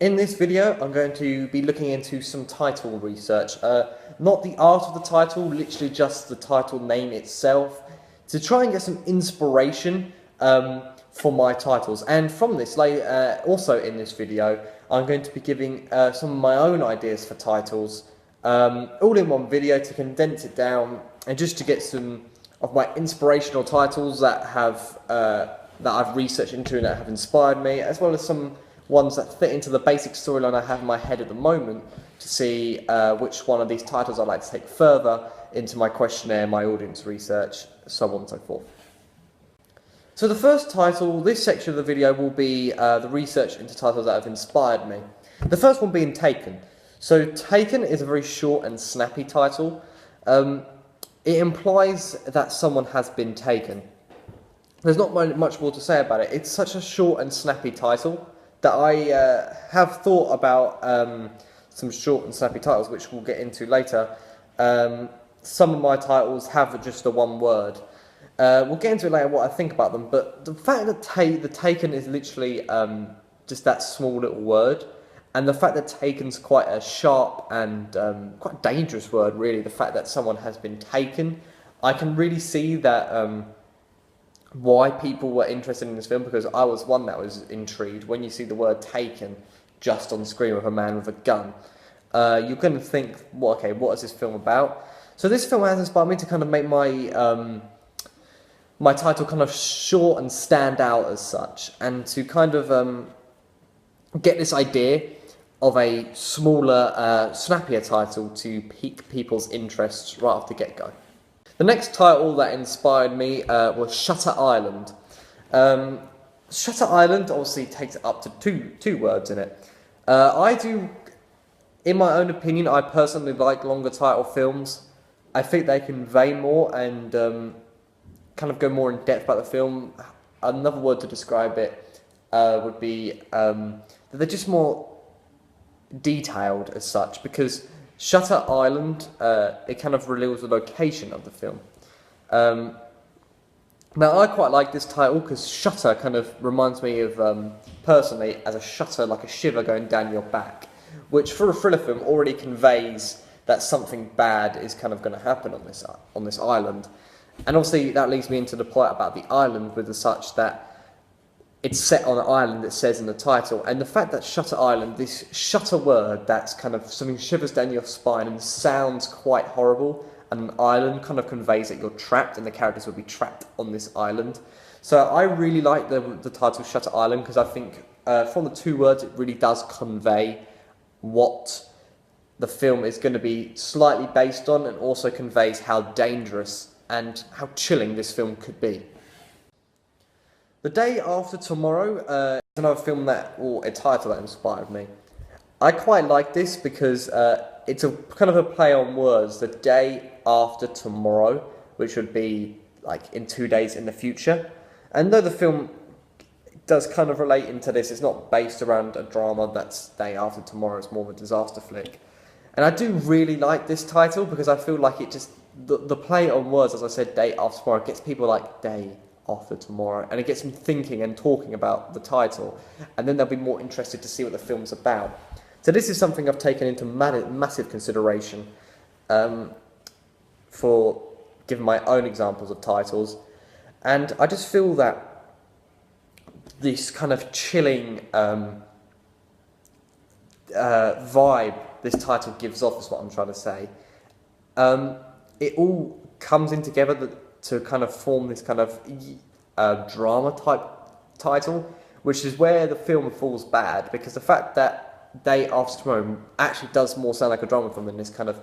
In this video, I'm going to be looking into some title research. Not the art of the title, literally just the title name itself, to try and get some inspiration for my titles. And from this, also in this video, I'm going to be giving some of my own ideas for titles, all in one video to condense it down and just to get some of my inspirational titles that I've researched into and that have inspired me, as well as some ones that fit into the basic storyline I have in my head at the moment, to see which one of these titles I'd like to take further into my questionnaire, my audience research, so on and so forth. So the first title, this section of the video, will be the research into titles that have inspired me. The first one being Taken. So Taken is a very short and snappy title. It implies that someone has been taken. There's not much more to say about it. It's such a short and snappy title that I have thought about some short and snappy titles, which we'll get into later. Some of my titles have just the one word. We'll get into it later what I think about them, but the fact that the Taken is literally just that small little word, and the fact that Taken's quite a sharp and quite dangerous word, really, the fact that someone has been taken, I can really see that why people were interested in this film, because I was one that was intrigued. When you see the word taken just on screen with a man with a gun, you're going to think, well, okay, what is this film about? So this film has inspired me to kind of make my my title kind of short and stand out as such, and to kind of get this idea of a smaller, snappier title to pique people's interests right off the get-go. The next title that inspired me was Shutter Island. Shutter Island obviously takes it up to two words in it. In my own opinion, I personally like longer title films. I think they convey more and kind of go more in depth about the film. Another word to describe it would be that they're just more detailed as such, because Shutter Island, it kind of reveals the location of the film. Now, I quite like this title because shutter kind of reminds me of, personally, as a shudder, like a shiver going down your back, which for a thriller film already conveys that something bad is kind of going to happen on this island. And obviously that leads me into the plot about the island, with the such that it's set on an island, it says in the title, and the fact that Shutter Island, this shutter word that's kind of something shivers down your spine and sounds quite horrible, and an island kind of conveys that you're trapped and the characters will be trapped on this island. So I really like the title Shutter Island, because I think from the two words it really does convey what the film is going to be slightly based on, and also conveys how dangerous and how chilling this film could be. The Day After Tomorrow is another film or a title that inspired me. I quite like this because it's a kind of a play on words. The day after tomorrow, which would be like in 2 days in the future. And though the film does kind of relate into this, it's not based around a drama that's Day After Tomorrow, it's more of a disaster flick. And I do really like this title because I feel like it just, the play on words, as I said, Day After Tomorrow, gets people like day after tomorrow, and it gets them thinking and talking about the title, and then they'll be more interested to see what the film's about. So this is something I've taken into massive consideration for giving my own examples of titles, and I just feel that this kind of chilling vibe this title gives off is what I'm trying to say. It all comes in together to kind of form this kind of drama type title, which is where the film falls bad, because the fact that Day After Tomorrow actually does more sound like a drama film than this kind of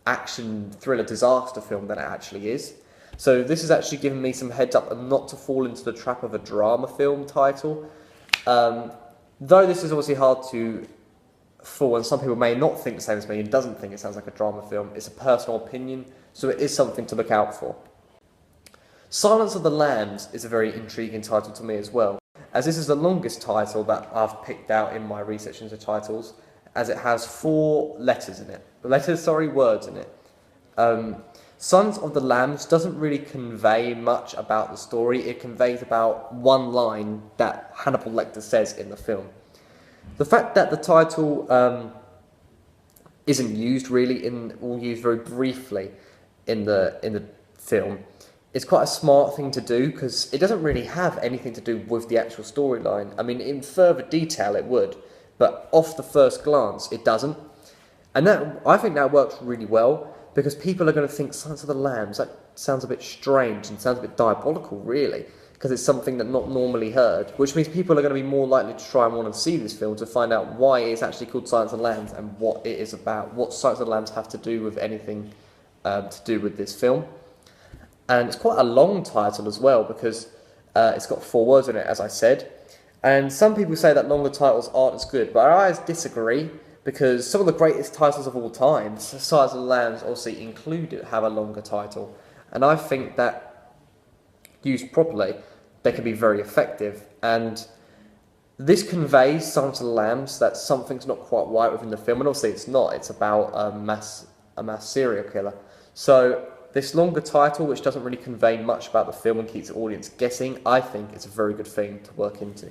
action thriller disaster film than it actually is. So this has actually given me some heads up and not to fall into the trap of a drama film title. Though this is obviously hard to fall, and some people may not think the same as me and doesn't think it sounds like a drama film, it's a personal opinion, so it is something to look out for. Silence of the Lambs is a very intriguing title to me as well, as this is the longest title that I've picked out in my research into titles, as it has 4 letters in it. Words in it. Silence of the Lambs doesn't really convey much about the story. It conveys about one line that Hannibal Lecter says in the film. The fact that the title isn't used really or used very briefly in the film is quite a smart thing to do, because it doesn't really have anything to do with the actual storyline. I mean, in further detail it would, but off the first glance it doesn't. And I think that works really well, because people are going to think Silence of the Lambs, that sounds a bit strange and sounds a bit diabolical, really, because it's something that's not normally heard, which means people are going to be more likely to try and want to see this film to find out why it's actually called Silence of the Lambs and what it is about, what Silence of the Lambs have to do with anything to do with this film. And it's quite a long title as well, because it's got 4 words in it, as I said. And some people say that longer titles aren't as good, but I disagree, because some of the greatest titles of all time, Silence of the Lambs obviously included, have a longer title. And I think that, used properly, they can be very effective. And this conveys Silence of the Lambs that something's not quite right within the film, and obviously it's not. It's about a mass serial killer. So this longer title, which doesn't really convey much about the film and keeps the audience guessing, I think it's a very good thing to work into.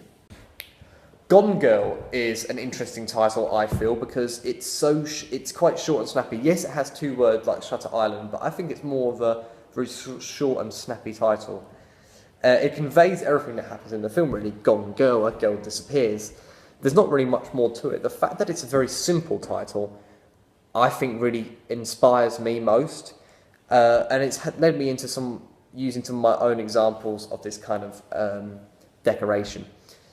Gone Girl is an interesting title, I feel, because it's quite short and snappy. Yes, it has 2 words like Shutter Island, but I think it's more of a very short and snappy title. It conveys everything that happens in the film, really. Gone Girl, a girl disappears. There's not really much more to it. The fact that it's a very simple title, I think, really inspires me most. And it's led me into using some of my own examples of this kind of decoration.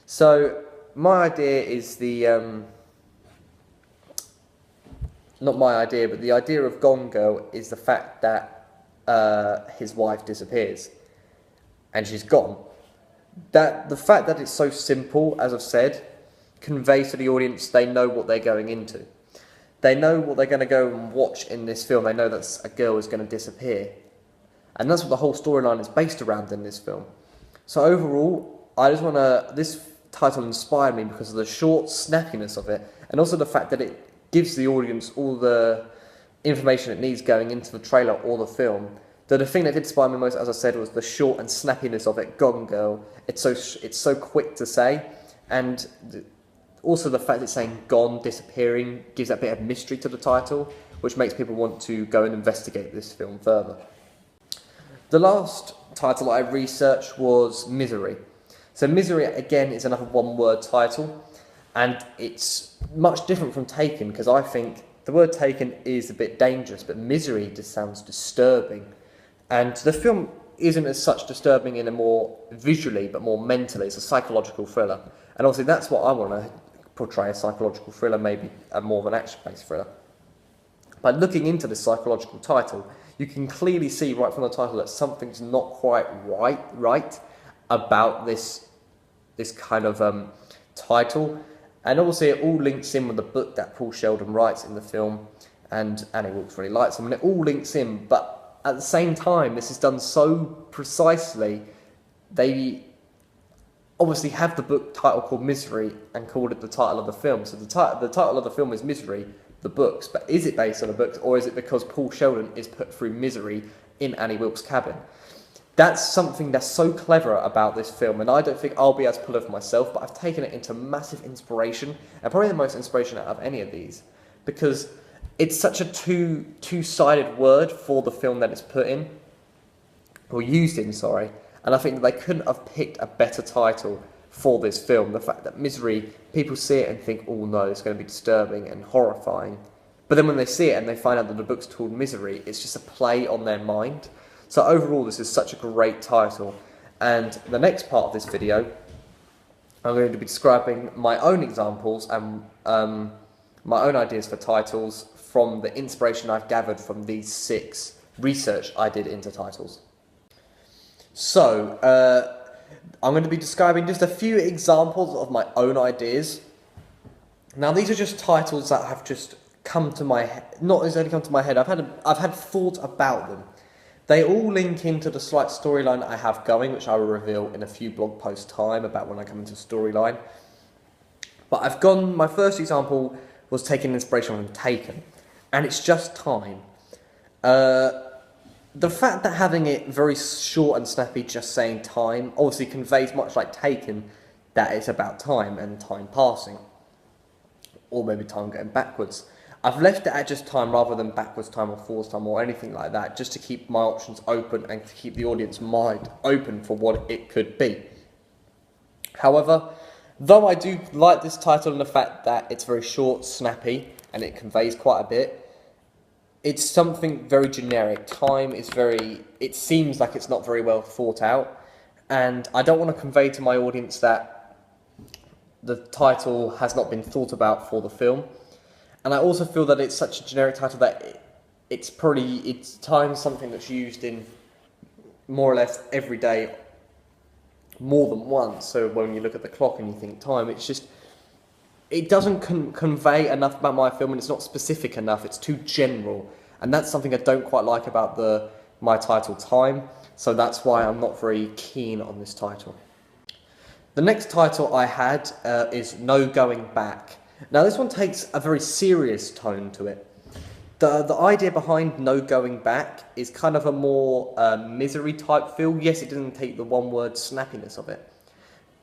So my idea is not my idea, but the idea of Gone Girl is the fact that his wife disappears and she's gone. The fact that it's so simple, as I've said, conveys to the audience they know what they're going into. They know what they're going to go and watch in this film. They know that a girl is going to disappear. And that's what the whole storyline is based around in this film. So overall, this title inspired me because of the short snappiness of it, and also the fact that it gives the audience all the information it needs going into the trailer or the film. The thing that did inspire me most, as I said, was the short and snappiness of it. Gone Girl. It's so quick to say, and also the fact that it's saying gone, disappearing, gives that bit of mystery to the title, which makes people want to go and investigate this film further. The last title I researched was Misery. So Misery, again, is another 1-word title, and it's much different from Taken, because I think the word Taken is a bit dangerous, but Misery just sounds disturbing. And the film isn't as such disturbing in a more visually, but more mentally. It's a psychological thriller. And obviously that's what I want to portray, a psychological thriller, maybe more of an action-based thriller. By looking into this psychological title, you can clearly see right from the title that something's not quite right about this kind of title. And obviously it all links in with the book that Paul Sheldon writes in the film, and Annie Wilkes really likes them, and it all links in, but at the same time, this is done so precisely. They obviously have the book title called Misery and called it the title of the film. So the title of the film is Misery, the books. But is it based on the books, or is it because Paul Sheldon is put through misery in Annie Wilkes' cabin? That's something that's so clever about this film, and I don't think I'll be able to pull it off myself, but I've taken it into massive inspiration, and probably the most inspiration out of any of these, because it's such a two-sided word for the film that it's put in, or used in, sorry, and I think that they couldn't have picked a better title for this film. The fact that Misery, people see it and think, oh no, it's going to be disturbing and horrifying, but then when they see it and they find out that the book's called Misery, it's just a play on their mind. So overall, this is such a great title, and the next part of this video, I'm going to be describing my own examples and my own ideas for titles from the inspiration I've gathered from these 6 research I did into titles. So, I'm going to be describing just a few examples of my own ideas. Now, these are just titles that have just come to my head, not necessarily come to my head, I've had thought about them. They all link into the slight storyline I have going, which I will reveal in a few blog posts' time about when I come into storyline. But my first example was taking inspiration from Taken, and it's just time. The fact that having it very short and snappy, just saying time, obviously conveys, much like Taken, that it's about time and time passing. or maybe time going backwards. I've left it at just time rather than backwards time or forwards time or anything like that, just to keep my options open and to keep the audience mind open for what it could be. However, though I do like this title and the fact that it's very short, snappy, and it conveys quite a bit, it's something very generic. Time is it seems like it's not very well thought out, and I don't want to convey to my audience that the title has not been thought about for the film. And I also feel that it's such a generic title that it's time something that's used in more or less every day, more than once. So when you look at the clock and you think time, it doesn't convey enough about my film, and it's not specific enough. It's too general, and that's something I don't quite like about my title, Time. So that's why I'm not very keen on this title. The next title I had is No Going Back. Now this one takes a very serious tone to it. The idea behind No Going Back is kind of a more misery type feel. Yes, it doesn't take the one word snappiness of it,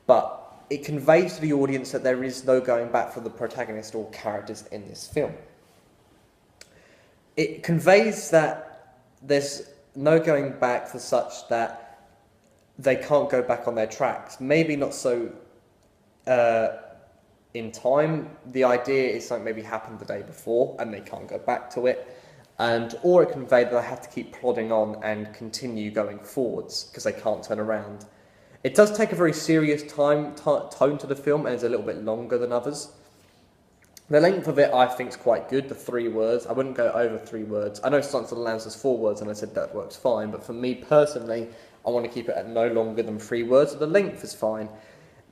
but it conveys to the audience that there is no going back for the protagonist or characters in this film. It conveys that there's no going back for such that they can't go back on their tracks. Maybe not so in time. The idea is something maybe happened the day before and they can't go back to it. Or it conveyed that they have to keep plodding on and continue going forwards because they can't turn around. It does take a very serious tone to the film, and is a little bit longer than others. The length of it, I think, is quite good, the 3 words. I wouldn't go over 3 words. I know Silence of the Lambs has 4 words, and I said that works fine, but for me personally, I want to keep it at no longer than 3 words, so the length is fine.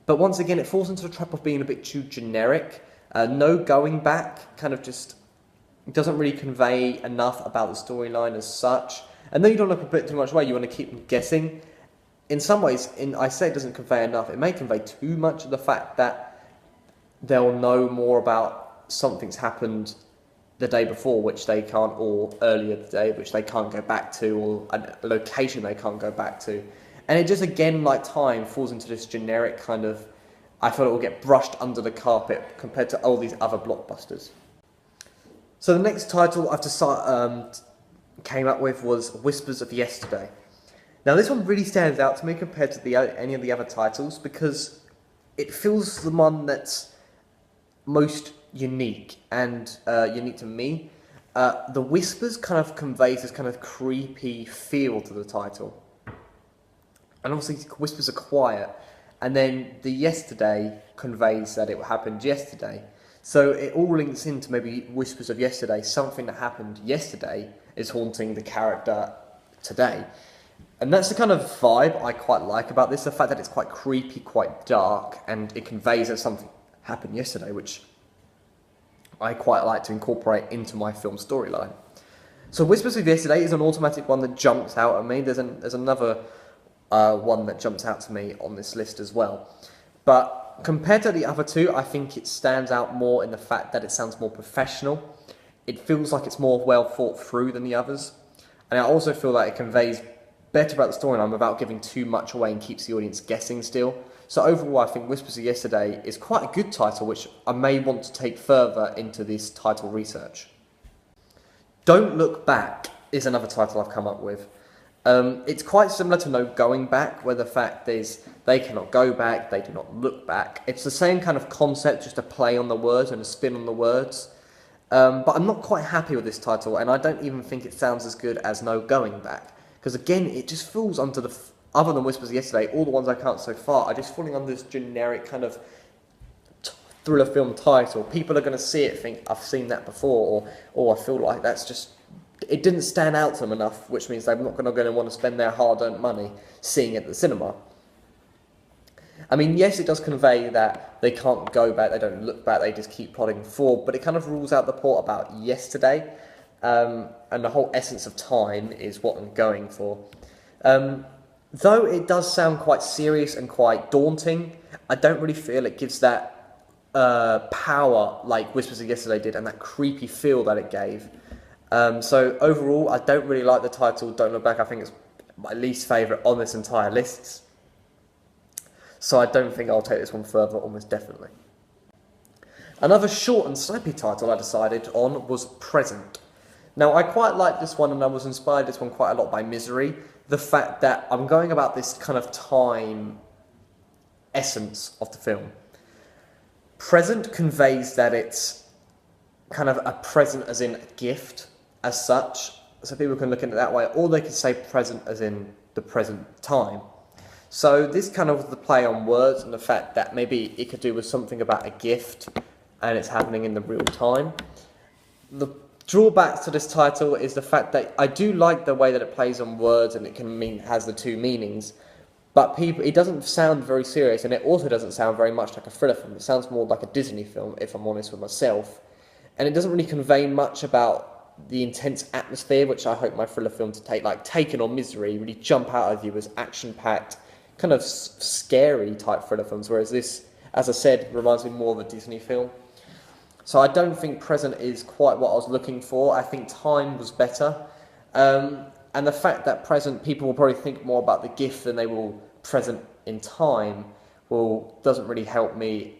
But once again, it falls into the trap of being a bit too generic. No going back kind of just doesn't really convey enough about the storyline as such. And then you don't look a bit too much away, you want to keep them guessing. In some ways, I say it doesn't convey enough, it may convey too much of the fact that they'll know more about something's happened the day before, which they can't, or earlier the day, which they can't go back to, or a location they can't go back to. And it just, again, like Time, falls into this generic kind of, I feel it will get brushed under the carpet compared to all these other blockbusters. So the next title I've came up with was Whispers of Yesterday. Now this one really stands out to me compared to any of the other titles because it feels the one that's most unique and unique to me. The Whispers kind of conveys this kind of creepy feel to the title. And obviously Whispers are quiet, and then the yesterday conveys that it happened yesterday. So it all links into maybe Whispers of Yesterday. Something that happened yesterday is haunting the character today. And that's the kind of vibe I quite like about this, the fact that it's quite creepy, quite dark, and it conveys that something happened yesterday, which I quite like to incorporate into my film storyline. So Whispers of Yesterday is an automatic one that jumps out at me. There's another one that jumps out to me on this list as well. But compared to the other two, I think it stands out more in the fact that it sounds more professional. It feels like it's more well thought through than the others. And I also feel that it conveys better about the storyline without giving too much away and keeps the audience guessing still. So overall, I think Whispers of Yesterday is quite a good title, which I may want to take further into this title research. Don't Look Back is another title I've come up with. It's quite similar to No Going Back, where the fact is they cannot go back, they do not look back. It's the same kind of concept, just a play on the words and a spin on the words. But I'm not quite happy with this title, and I don't even think it sounds as good as No Going Back. Because again, it just falls under other than Whispers of Yesterday, all the ones I count so far are just falling under this generic kind of thriller film title. People are going to see it, think, I've seen that before, or I feel like that's just, it didn't stand out to them enough, which means they're not going to want to spend their hard-earned money seeing it at the cinema. I mean, yes, it does convey that they can't go back, they don't look back, they just keep plodding forward, but it kind of rules out the part about yesterday, and the whole essence of time is what I'm going for. Though it does sound quite serious and quite daunting, I don't really feel it gives that power like Whispers of Yesterday did and that creepy feel that it gave. So overall, I don't really like the title Don't Look Back. I think it's my least favourite on this entire list. So I don't think I'll take this one further, almost definitely. Another short and snappy title I decided on was Present. Now, I quite like this one, and I was inspired this one quite a lot by Misery. The fact that I'm going about this kind of time essence of the film. Present conveys that it's kind of a present as in a gift as such, so people can look at it that way, or they can say present as in the present time. So this kind of the play on words and the fact that maybe it could do with something about a gift and it's happening in the real time. The drawbacks to this title is the fact that I do like the way that it plays on words and it can mean has the two meanings, but it doesn't sound very serious, and it also doesn't sound very much like a thriller film. It sounds more like a Disney film, if I'm honest with myself, and it doesn't really convey much about the intense atmosphere, which I hope my thriller film to take, like Taken or Misery, really jump out of you as action-packed, kind of scary type thriller films, whereas this, as I said, reminds me more of a Disney film. So I don't think Present is quite what I was looking for. I think Time was better. And the fact that Present, people will probably think more about the gift than they will Present in Time, doesn't really help me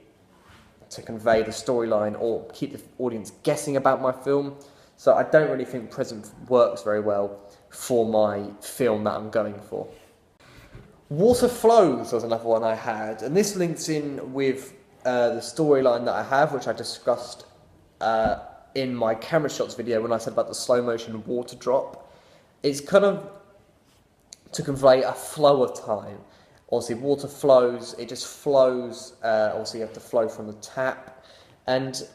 to convey the storyline or keep the audience guessing about my film. So I don't really think Present works very well for my film that I'm going for. Water Flows was another one I had, and this links in with the storyline that I have, which I discussed in my camera shots video when I said about the slow motion water drop. It's kind of to convey a flow of time. Obviously, water flows, it just flows, obviously you have to flow from the tap, and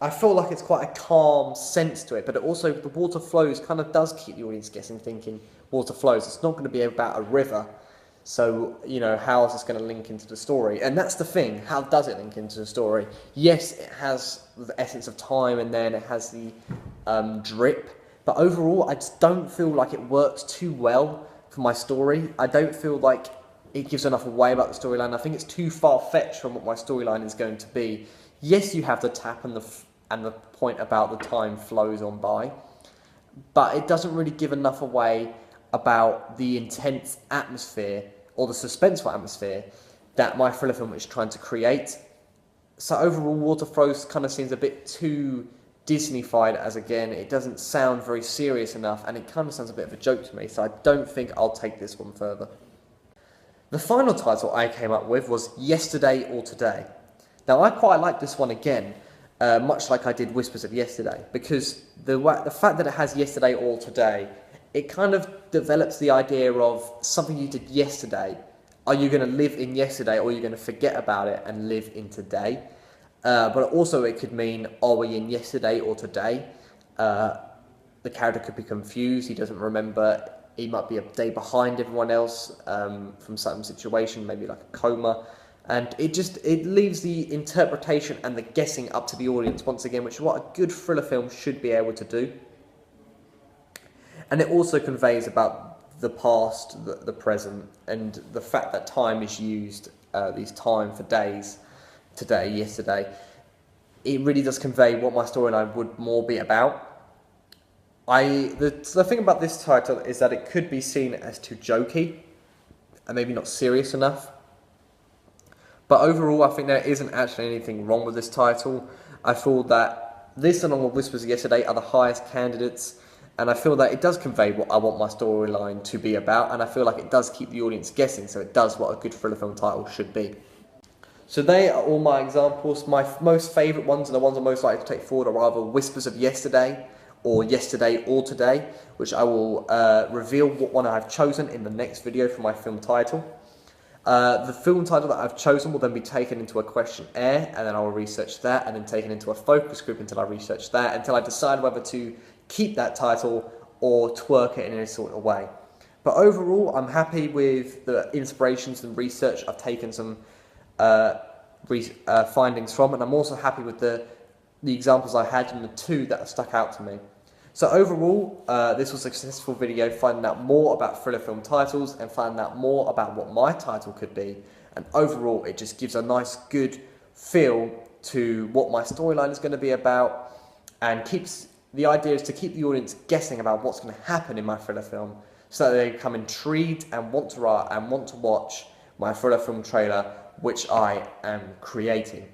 I feel like it's quite a calm sense to it, but it also, the water flows kind of does keep the audience guessing, thinking water flows. It's not going to be about a river. So, you know, how is this going to link into the story? And that's the thing, how does it link into the story? Yes, it has the essence of time, and then it has the drip, but overall I just don't feel like it works too well for my story. I don't feel like it gives enough away about the storyline. I think it's too far-fetched from what my storyline is going to be. Yes, you have the tap and the point about the time flows on by, but it doesn't really give enough away about the intense atmosphere or the suspenseful atmosphere that my thriller film is trying to create. So overall, Water Flows kind of seems a bit too Disney-fied, as again, it doesn't sound very serious enough, and it kind of sounds a bit of a joke to me, so I don't think I'll take this one further. The final title I came up with was Yesterday or Today. Now, I quite like this one again, much like I did Whispers of Yesterday, because the fact that it has Yesterday or Today, it kind of develops the idea of something you did yesterday. Are you going to live in yesterday, or are you going to forget about it and live in today? But also it could mean, are we in yesterday or today? The character could be confused, he doesn't remember, he might be a day behind everyone else from some situation, maybe like a coma. And it leaves the interpretation and the guessing up to the audience once again, which is what a good thriller film should be able to do. And it also conveys about the past, the present, and the fact that time is used, these time for days, today, yesterday. It really does convey what my storyline would more be about. The thing about this title is that it could be seen as too jokey, and maybe not serious enough. But overall, I think there isn't actually anything wrong with this title. I feel that this, along with Whispers of Yesterday, are the highest candidates. And I feel that it does convey what I want my storyline to be about, and I feel like it does keep the audience guessing, so it does what a good thriller film title should be. So they are all my examples. My most favourite ones, and the ones I'm most likely to take forward, are either Whispers of Yesterday or Yesterday or Today, which I will reveal what one I've chosen in the next video for my film title. The film title that I've chosen will then be taken into a questionnaire, and then I will research that, and then taken into a focus group until I research that, until I decide whether to keep that title or twerk it in any sort of way. But overall, I'm happy with the inspirations and research I've taken some findings from, and I'm also happy with the examples I had and the two that have stuck out to me. So overall, this was a successful video finding out more about thriller film titles and finding out more about what my title could be, and overall it just gives a nice good feel to what my storyline is going to be about, and the idea is to keep the audience guessing about what's going to happen in my thriller film, so that they become intrigued and want to watch my thriller film trailer, which I am creating.